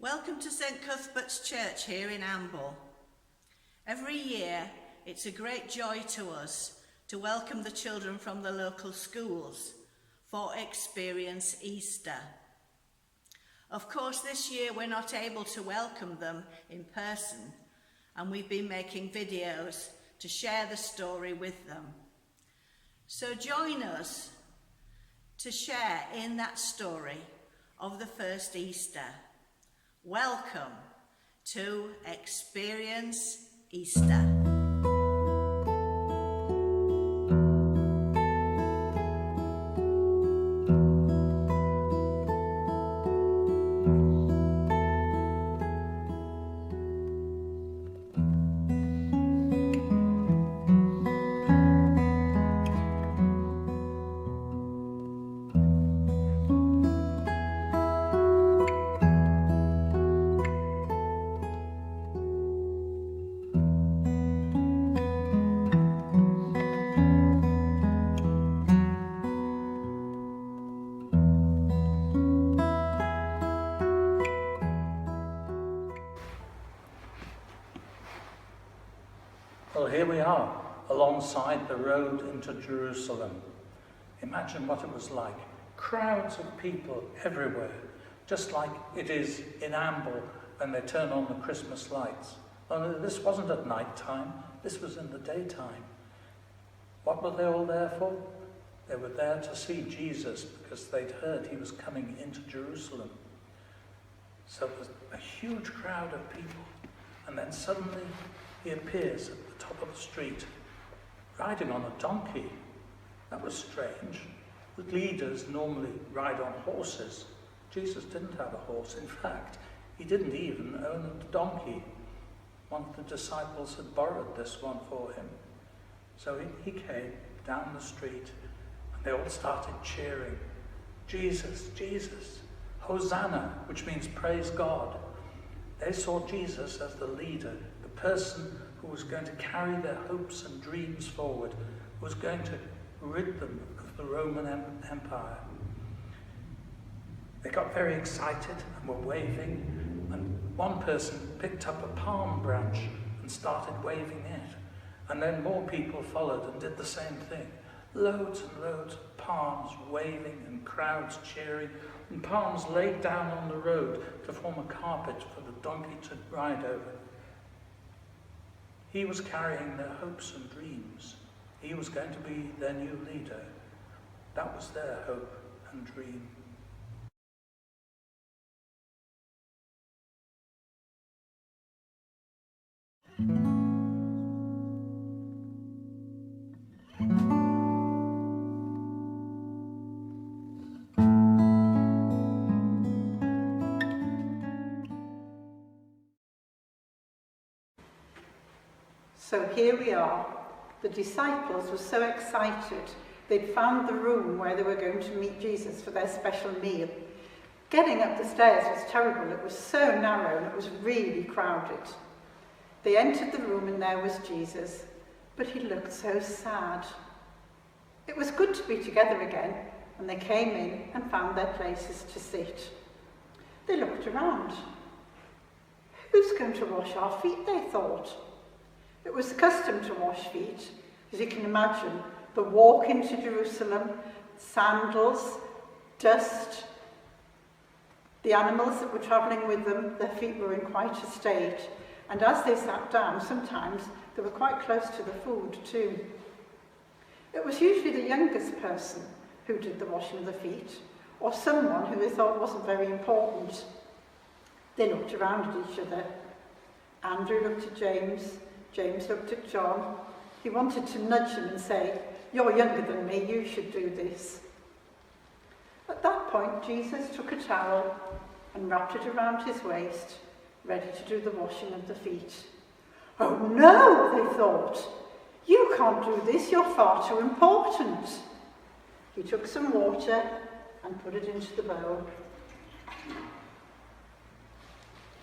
Welcome to St Cuthbert's Church here in Amble. Every year it's a great joy to us to welcome the children from the local schools for Experience Easter. Of course, this year we're not able to welcome them in person, and we've been making videos to share the story with them. So join us to share in that story of the first Easter. Welcome to Experience Easter. Well, here we are, alongside the road into Jerusalem. Imagine what it was like. Crowds of people everywhere, just like it is in Amble when they turn on the Christmas lights. Only this wasn't at night time, this was in the daytime. What were they all there for? They were there to see Jesus because they'd heard he was coming into Jerusalem. So it was a huge crowd of people, and then suddenly he appears at the top of the street, riding on a donkey. That was strange. The leaders normally ride on horses. Jesus didn't have a horse. In fact, he didn't even own a donkey. One of the disciples had borrowed this one for him. So he came down the street, and they all started cheering, "Jesus, Jesus, Hosanna," which means praise God. They saw Jesus as the leader, the person who was going to carry their hopes and dreams forward, who was going to rid them of the Roman Empire. They got very excited and were waving, and one person picked up a palm branch and started waving it. And then more people followed and did the same thing. Loads and loads of palms waving and crowds cheering, and palms laid down on the road to form a carpet for the donkey to ride over. He was carrying their hopes and dreams. He was going to be their new leader. That was their hope and dream. So here we are. The disciples were so excited. They'd found the room where they were going to meet Jesus for their special meal. Getting up the stairs was terrible. It was so narrow and it was really crowded. They entered the room and there was Jesus, but he looked so sad. It was good to be together again, and they came in and found their places to sit. They looked around. Who's going to wash our feet, they thought. It was the custom to wash feet. As you can imagine, the walk into Jerusalem, sandals, dust. The animals that were travelling with them, their feet were in quite a state. And as they sat down, sometimes they were quite close to the food too. It was usually the youngest person who did the washing of the feet, or someone who they thought wasn't very important. They looked around at each other. Andrew looked at James. James looked at John. He wanted to nudge him and say, "You're younger than me, you should do this." At that point, Jesus took a towel and wrapped it around his waist, ready to do the washing of the feet. "Oh no," they thought. "You can't do this, you're far too important." He took some water and put it into the bowl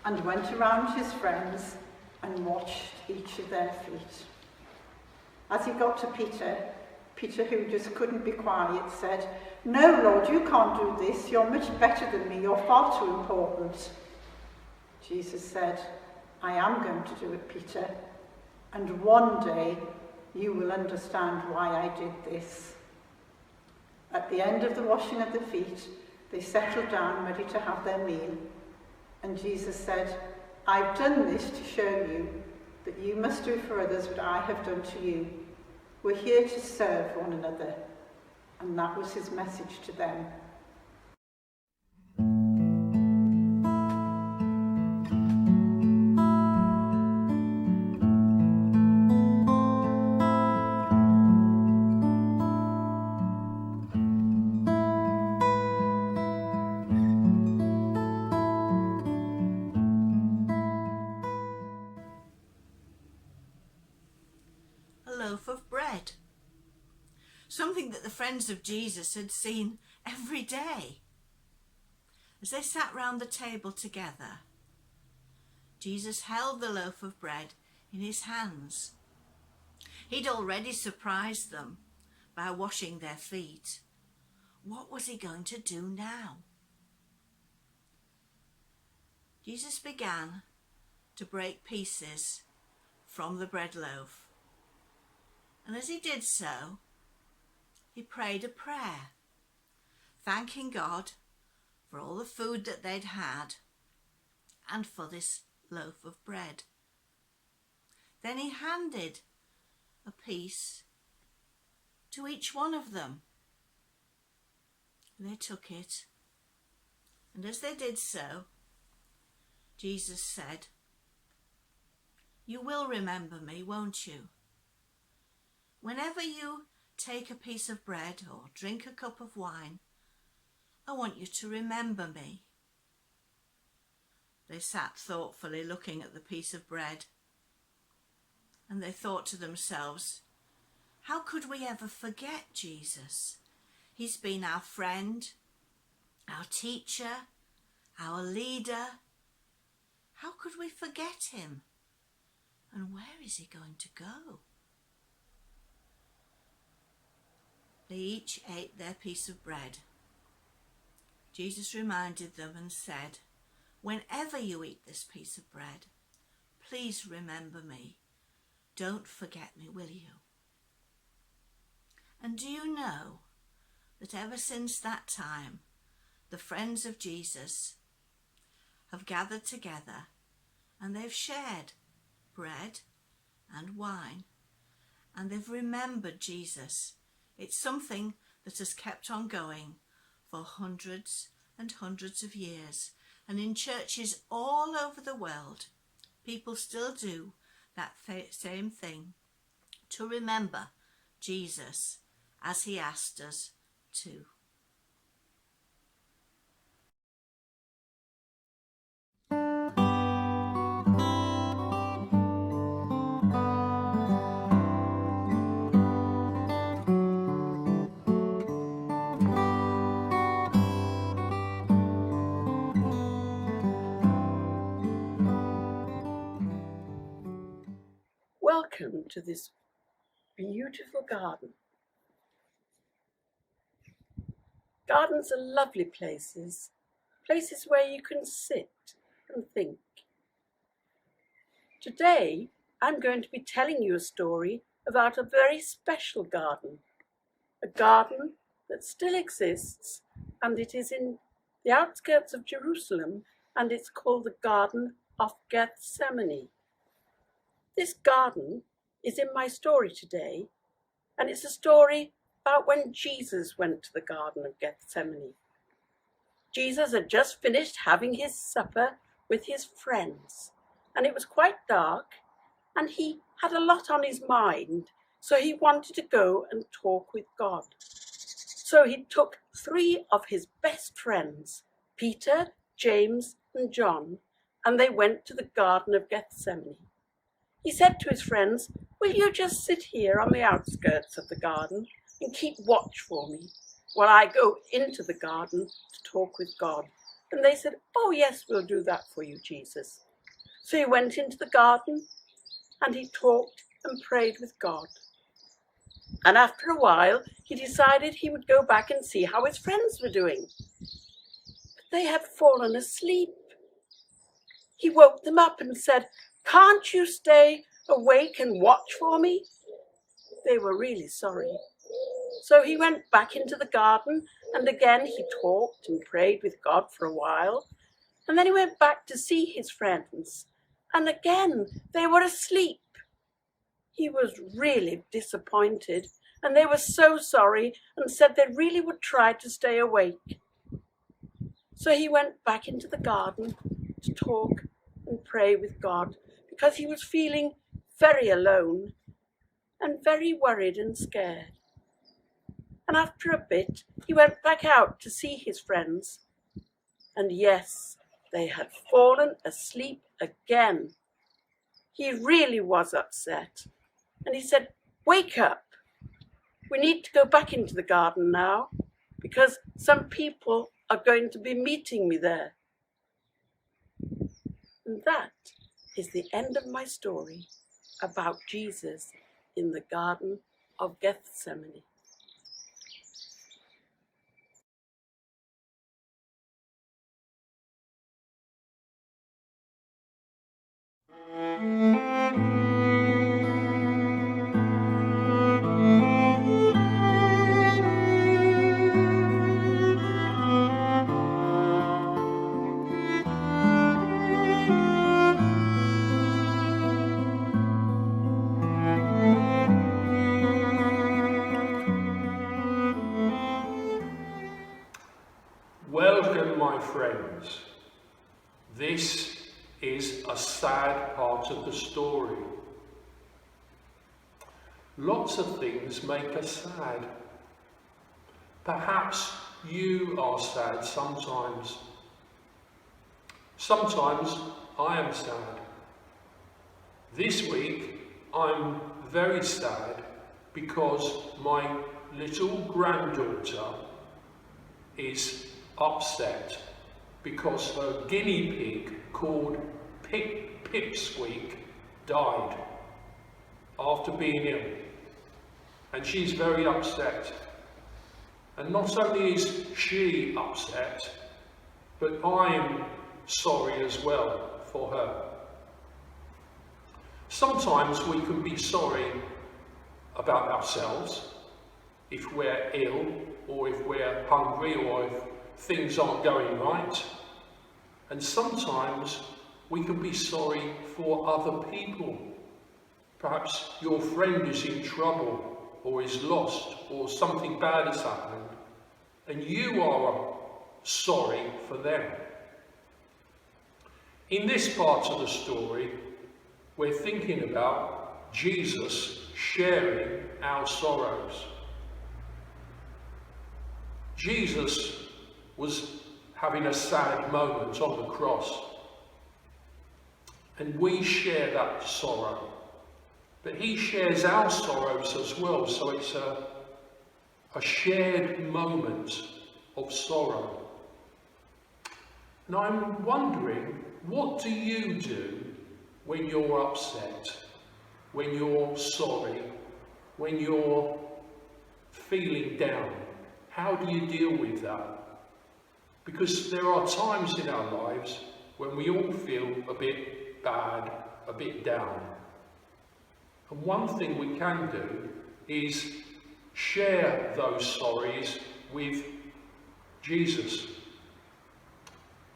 and went around his friends and washed each of their feet. As he got to Peter, who just couldn't be quiet, said, "No, Lord, you can't do this. You're much better than me. You're far too important." Jesus said, I am going to do it, Peter, and one day you will understand why I did this. At the end of the washing of the feet, they settled down ready to have their meal. And Jesus said, I've done this to show you that you must do for others what I have done to you. We're here to serve one another. And that was his message to them. A loaf of bread. Something that the friends of Jesus had seen every day. As they sat round the table together, Jesus held the loaf of bread in his hands. He'd already surprised them by washing their feet. What was he going to do now? Jesus began to break pieces from the bread loaf. And as he did so, he prayed a prayer, thanking God for all the food that they'd had and for this loaf of bread. Then he handed a piece to each one of them. They took it, and as they did so, Jesus said, "You will remember me, won't you? Whenever you take a piece of bread or drink a cup of wine, I want you to remember me." They sat thoughtfully looking at the piece of bread, and they thought to themselves, how could we ever forget Jesus? He's been our friend, our teacher, our leader. How could we forget him? And where is he going to go? They each ate their piece of bread. Jesus reminded them and said, "Whenever you eat this piece of bread, please remember me. Don't forget me, will you?" And do you know that ever since that time, the friends of Jesus have gathered together and they've shared bread and wine, and they've remembered Jesus. It's something that has kept on going for hundreds and hundreds of years. And in churches all over the world, people still do that same thing, to remember Jesus as he asked us to. Welcome to this beautiful garden. Gardens are lovely places where you can sit and think. Today, I'm going to be telling you a story about a very special garden, a garden that still exists, and it is in the outskirts of Jerusalem, and it's called the Garden of Gethsemane. This garden is in my story today, and it's a story about when Jesus went to the Garden of Gethsemane. Jesus had just finished having his supper with his friends, and it was quite dark, and he had a lot on his mind, so he wanted to go and talk with God. So he took 3 of his best friends, Peter, James, and John, and they went to the Garden of Gethsemane. He said to his friends, "Will you just sit here on the outskirts of the garden and keep watch for me while I go into the garden to talk with God?" And they said, "Oh yes, we'll do that for you, Jesus." So he went into the garden and he talked and prayed with God. And after a while, he decided he would go back and see how his friends were doing. But they had fallen asleep. he woke them up and said, "Can't you stay awake and watch for me?" They were really sorry. So he went back into the garden, and again he talked and prayed with God for a while. And then he went back to see his friends, and again they were asleep. He was really disappointed, and they were so sorry and said they really would try to stay awake. So he went back into the garden to talk and pray with God, because he was feeling very alone and very worried and scared. And after a bit, he went back out to see his friends. And yes, they had fallen asleep again. He really was upset. And he said, "Wake up. We need to go back into the garden now, because some people are going to be meeting me there." And that is the end of my story about Jesus in the Garden of Gethsemane. Welcome, my friends. This is a sad part of the story. Lots of things make us sad. Perhaps you are sad sometimes. Sometimes I am sad. This week I'm very sad because my little granddaughter is upset because her guinea pig called Pipsqueak died after being ill, and she's very upset. And not only is she upset, but I'm sorry as well for her. Sometimes we can be sorry about ourselves if we're ill, or if we're hungry, or if things aren't going right. And sometimes we can be sorry for other people. Perhaps your friend is in trouble, or is lost, or something bad has happened, and you are sorry for them. In this part of the story, we're thinking about Jesus sharing our sorrows. Jesus was having a sad moment on the cross, and we share that sorrow, but he shares our sorrows as well, so it's a shared moment of sorrow. And I'm wondering, what do you do when you're upset, when you're sorry, when you're feeling down? How do you deal with that? Because there are times in our lives when we all feel a bit bad, a bit down. And one thing we can do is share those sorries with Jesus.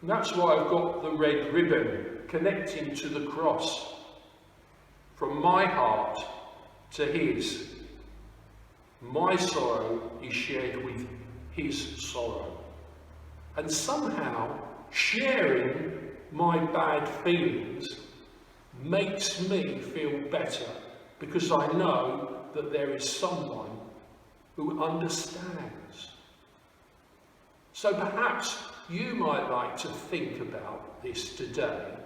And that's why I've got the red ribbon connecting to the cross. From my heart to his. My sorrow is shared with his sorrow. And somehow sharing my bad feelings makes me feel better, because I know that there is someone who understands. So perhaps you might like to think about this today.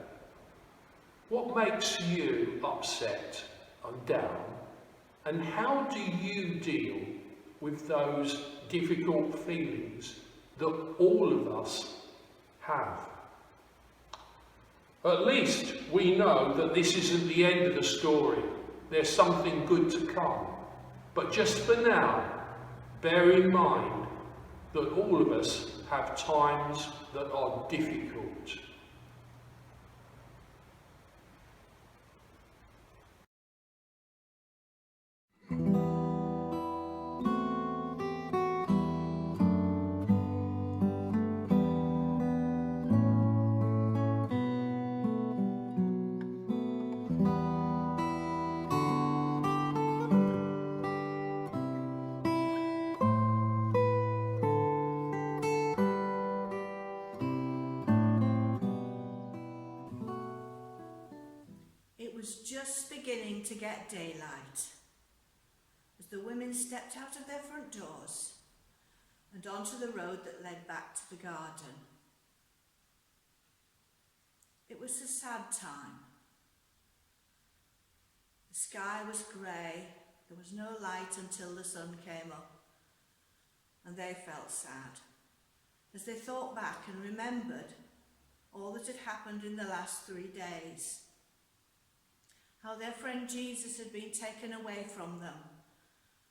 What makes you upset and down? And how do you deal with those difficult feelings that all of us have? At least we know that this isn't the end of the story. There's something good to come. But just for now, bear in mind that all of us have times that are difficult. was just beginning to get daylight as the women stepped out of their front doors and onto the road that led back to the garden. It was a sad time. The sky was grey, there was no light until the sun came up, and they felt sad as they thought back and remembered all that had happened in the last 3 days. How their friend Jesus had been taken away from them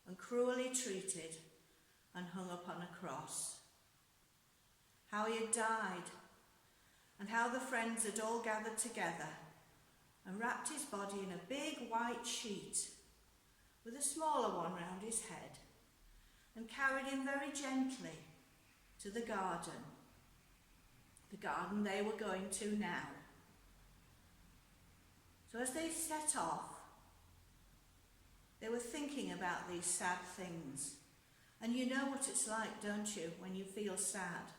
and cruelly treated and hung upon a cross. How he had died, and how the friends had all gathered together and wrapped his body in a big white sheet with a smaller one round his head and carried him very gently to the garden they were going to now. So as they set off, they were thinking about these sad things. And you know what it's like, don't you, when you feel sad?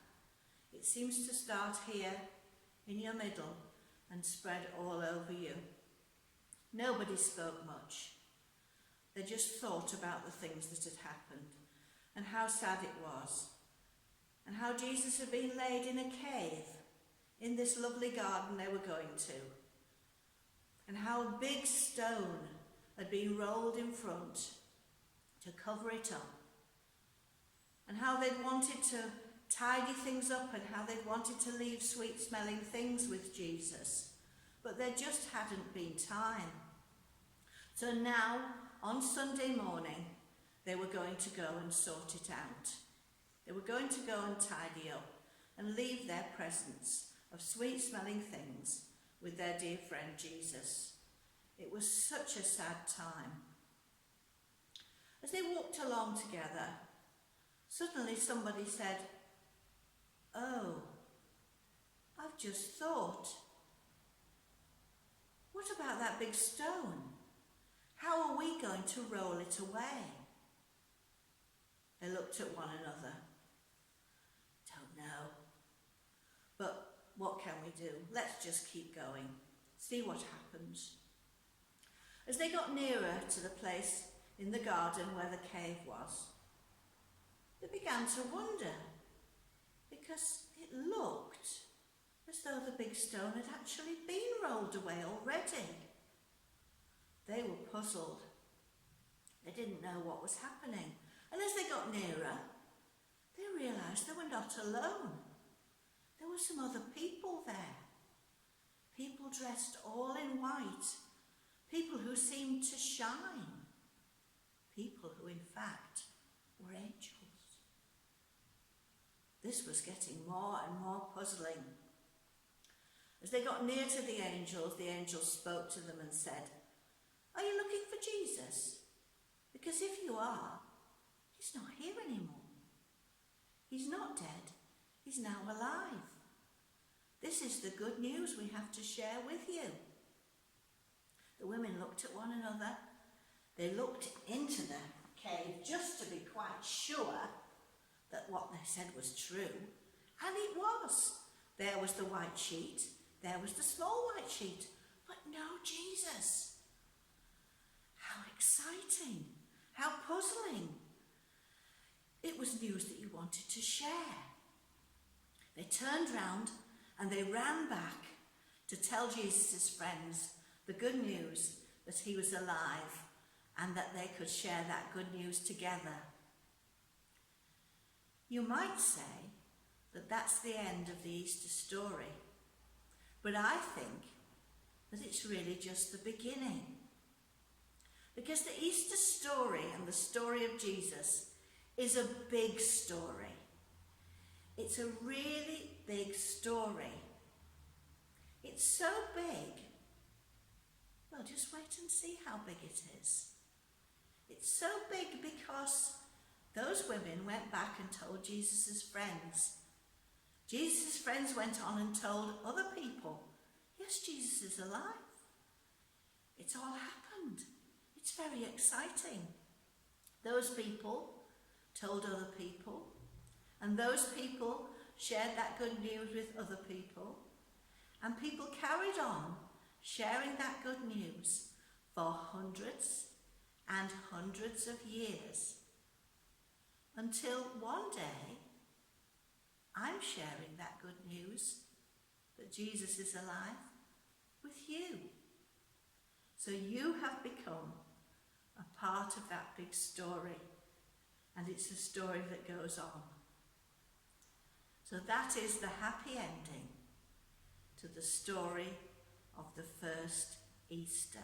It seems to start here in your middle and spread all over you. Nobody spoke much. They just thought about the things that had happened and how sad it was, and how Jesus had been laid in a cave in this lovely garden they were going to, and how a big stone had been rolled in front to cover it up, and how they'd wanted to tidy things up and how they'd wanted to leave sweet-smelling things with Jesus, but there just hadn't been time. So now, on Sunday morning, they were going to go and sort it out. They were going to go and tidy up and leave their presents of sweet-smelling things with their dear friend Jesus. It was such a sad time. As they walked along together, suddenly somebody said, "Oh, I've just thought. What about that big stone? How are we going to roll it away?" They looked at one another. "Don't know. But what can we do? Let's just keep going, see what happens." As they got nearer to the place in the garden where the cave was, they began to wonder, because it looked as though the big stone had actually been rolled away already. They were puzzled. They didn't know what was happening. And as they got nearer, they realised they were not alone. There were some other people there. People dressed all in white. People who seemed to shine. People who, in fact, were angels. This was getting more and more puzzling. As they got near to the angels spoke to them and said, "Are you looking for Jesus? Because if you are, he's not here anymore. He's not dead. He's now alive. This is the good news we have to share with you." The women looked at one another. They looked into the cave just to be quite sure that what they said was true. And it was. There was the white sheet. There was the small white sheet. But no Jesus. How exciting. How puzzling. It was news that you wanted to share. They turned round and they ran back to tell Jesus' friends the good news that he was alive and that they could share that good news together. You might say that that's the end of the Easter story, but I think that it's really just the beginning. Because the Easter story and the story of Jesus is a big story. It's a really big story. It's so big. Well, just wait and see how big it is. It's so big because those women went back and told Jesus' friends. Jesus' friends went on and told other people, yes, Jesus is alive. It's all happened. It's very exciting. Those people told other people, and those people shared that good news with other people, and people carried on sharing that good news for hundreds and hundreds of years, until one day I'm sharing that good news that Jesus is alive with you. So you have become a part of that big story, and it's a story that goes on. So that is the happy ending to the story of the first Easter.